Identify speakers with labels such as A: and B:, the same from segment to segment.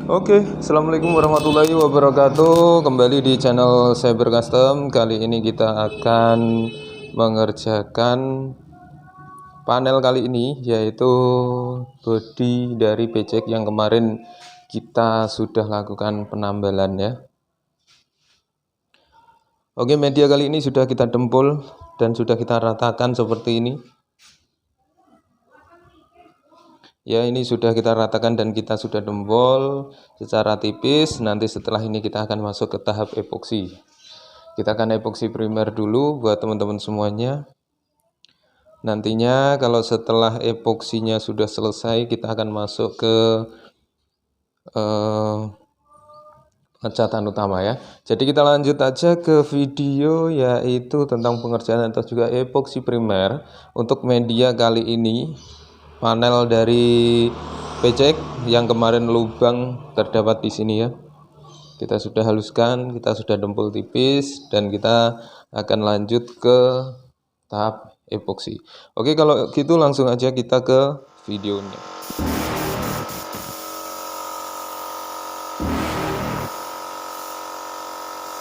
A: Oke, assalamualaikum warahmatullahi wabarakatuh. Kembali di channel Cyber Custom. Kali ini kita akan mengerjakan panel kali ini, yaitu bodi dari PCX yang kemarin kita sudah lakukan penambalan ya. Oke, media kali ini sudah kita dempul dan sudah kita ratakan seperti ini. Ya, ini sudah kita ratakan dan kita sudah dempul secara tipis. Nanti setelah ini kita akan masuk ke tahap epoksi. Kita akan epoksi primer dulu buat teman-teman semuanya. Nantinya kalau setelah epoksinya sudah selesai, kita akan masuk ke pengecatan utama ya. Jadi kita lanjut aja ke video, yaitu tentang pengerjaan atau juga epoksi primer untuk media kali ini. Panel dari PCX yang kemarin lubang terdapat di sini ya. Kita sudah haluskan, kita sudah dempul tipis, dan kita akan lanjut ke tahap epoksi. Oke, kalau gitu langsung aja kita ke videonya.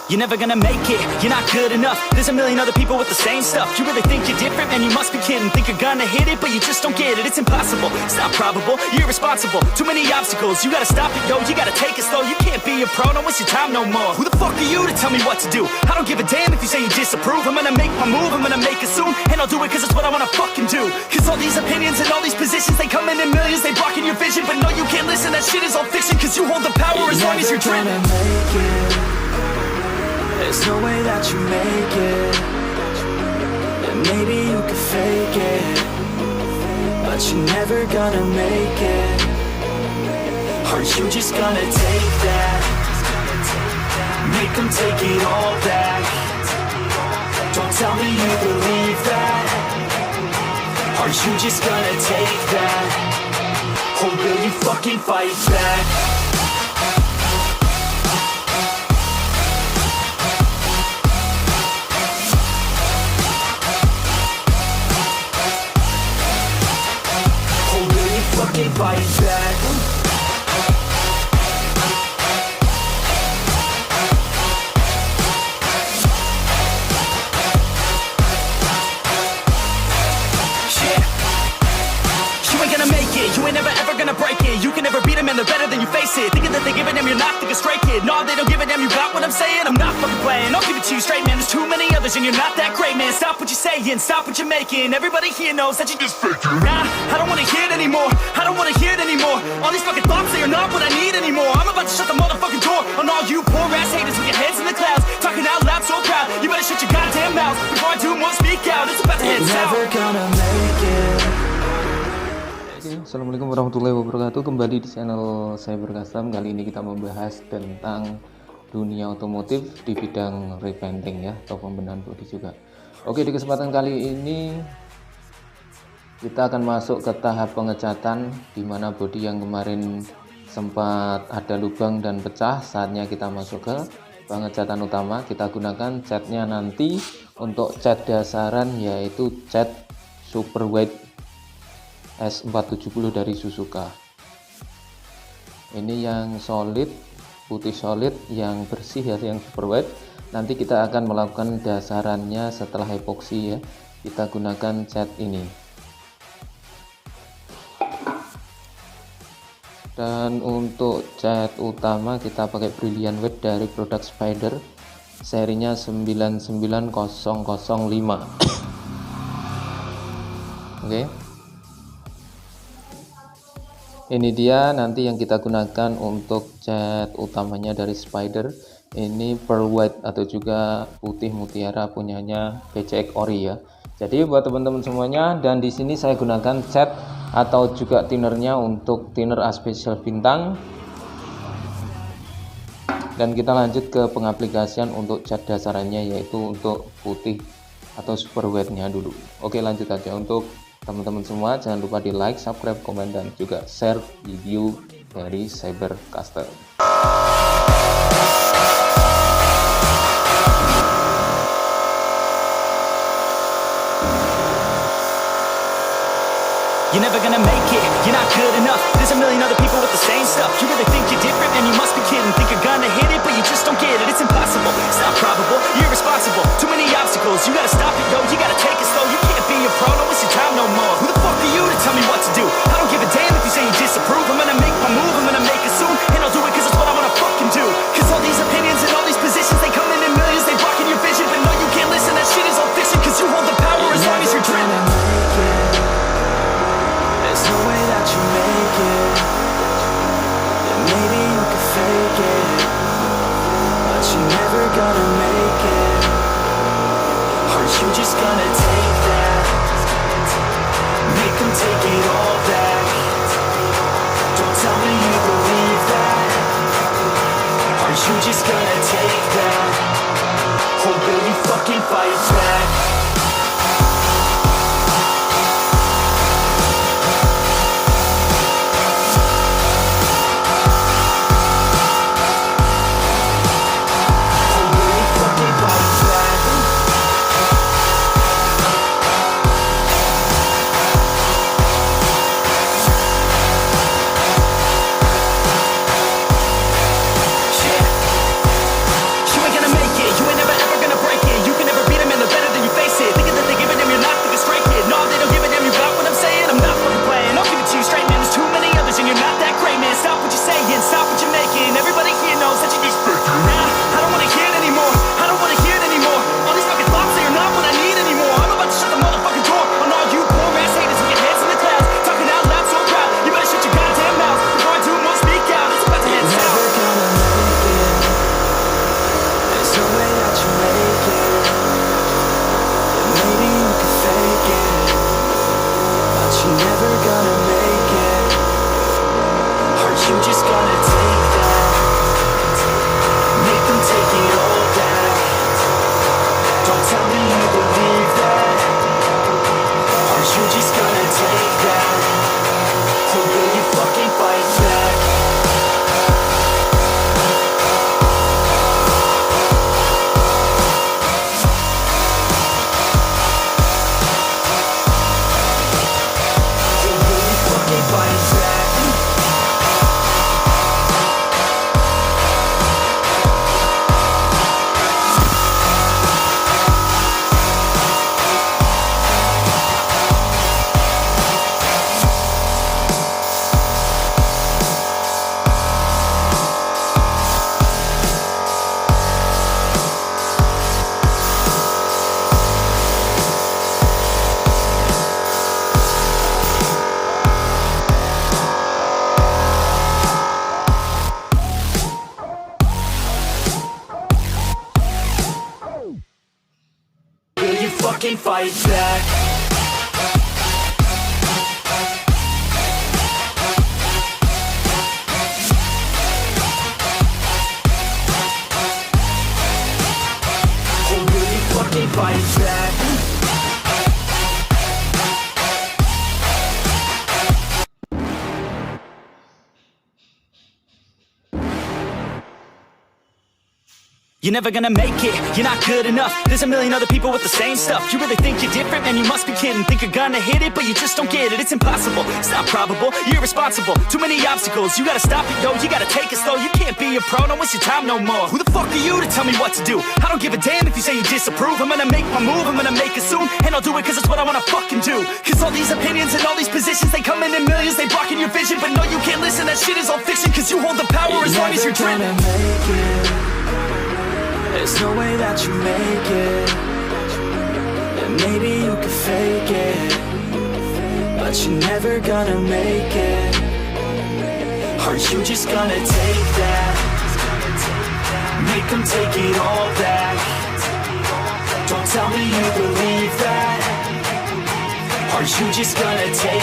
B: You're never gonna make it, you're not good enough. There's a million other people with the same stuff. You really think you're different, man, you must be kidding. Think you're gonna hit it, but you just don't get it. It's impossible, it's not probable, you're irresponsible. Too many obstacles, you gotta stop it, yo. You gotta take it slow, you can't be a pro, don't waste your time no more. Who the fuck are you to tell me what to do? I don't give a damn if you say you disapprove. I'm gonna make my move, I'm gonna make it soon. And I'll do it cause it's what I wanna fucking do. Cause all these opinions and all these positions, they come in millions, they blocking your vision. But no, you can't listen, that shit is all fiction. Cause you hold the power as long as you're dreaming.
C: There's no way that you make it. And maybe you could fake it, but you're never gonna make it. Are you just gonna take that? Make them take it all back. Don't tell me you believe that. Are you just gonna take that? Or will you fucking fight back? Fight back.
B: You ain't gonna make it, you ain't never ever gonna break it. You can never beat them and they're better than you, face it. Thinking that they give a damn, you're not thinking straight, kid. No, they don't give a damn, you got what I'm saying. I'm not fucking playing, I'll give it to you straight, man. There's too many others and you're not that great, man. Stop what you're saying, stop what you're making. Everybody here knows that you just faking. Nah, I don't wanna hear it anymore, I don't wanna hear it anymore. All these fucking thoughts, they are not what I need anymore. I'm about to shut the motherfucking door on all you poor ass haters with your heads in the clouds, talking out loud so proud. You better shut your goddamn mouth before I do more speak out. It's about to head south.
C: Never gonna make it.
A: Assalamualaikum warahmatullahi wabarakatuh. Kembali di channel Cyber Custom. Kali ini kita membahas tentang dunia otomotif di bidang repainting ya, atau pembenahan bodi juga. Oke, di kesempatan kali ini kita akan masuk ke tahap pengecatan, di mana bodi yang kemarin sempat ada lubang dan pecah, saatnya kita masuk ke pengecatan utama. Kita gunakan catnya nanti untuk cat dasaran, yaitu cat super white S470 dari Suzuka. Ini yang solid, putih solid, yang bersih ya, yang super white. Nanti kita akan melakukan dasarannya setelah epoksi ya. Kita gunakan cat ini. Dan untuk cat utama kita pakai brilliant white dari produk Spider, serinya 99005. Oke. Ini dia nanti yang kita gunakan untuk cat utamanya dari Spider. Ini pearl white atau juga putih mutiara, punyanya PCX ori ya. Jadi buat teman-teman semuanya, dan di sini saya gunakan cat atau juga thinnernya untuk thinner A special bintang. Dan kita lanjut ke pengaplikasian untuk cat dasarannya, yaitu untuk putih atau super white-nya dulu. Oke, lanjut aja. Untuk teman-teman semua, jangan lupa di like, subscribe, komen, dan juga share video dari Cyber Custom.
B: You're never gonna make it, you're not good enough. There's a million other people with the same stuff. You really think you're different, man, you must be kidding. Think you're gonna hit it, but you just don't get it. It's impossible, it's not probable, you're irresponsible. Too many obstacles, you gotta stop it, yo, you gotta take it slow. You can't be a pro, don't waste your time no more. Who the fuck are you to tell me what to do? I don't give a damn if you say you disapprove. I'm gonna make my move, I'm gonna make it soon. And I'll do it cause it's what I wanna fucking do. Cause all these opinions and all these positions, they come in millions, they blocking your vision. But no, you can't listen, that shit is all fiction. Cause you hold the power as long as you're dreaming.
C: There's no way that you make it. And maybe you could fake it, but you're never gonna make it. Aren't you just gonna take that? Make them take it all back. Don't tell me you believe that. Aren't you just gonna take that? Or will you fucking fight back? Fucking fight back. Or will you fucking fight back?
B: You're never gonna make it, you're not good enough. There's a million other people with the same stuff. You really think you're different, man, you must be kidding. Think you're gonna hit it, but you just don't get it. It's impossible, it's not probable, you're irresponsible. Too many obstacles, you gotta stop it, yo, you gotta take it slow. You can't be a pro, don't waste your time no more. Who the fuck are you to tell me what to do? I don't give a damn if you say you disapprove. I'm gonna make my move, I'm gonna make it soon. And I'll do it cause it's what I wanna fucking do. Cause all these opinions and all these positions, they come in millions, they blocking your vision. But no, you can't listen, that shit is all fiction. Cause you hold the power as long as you're dreaming.
C: There's no way that you make it. And maybe you could fake it, but you're never gonna make it. Aren't you just gonna take that? Make them take it all back. Don't tell me you believe that. Aren't you just gonna take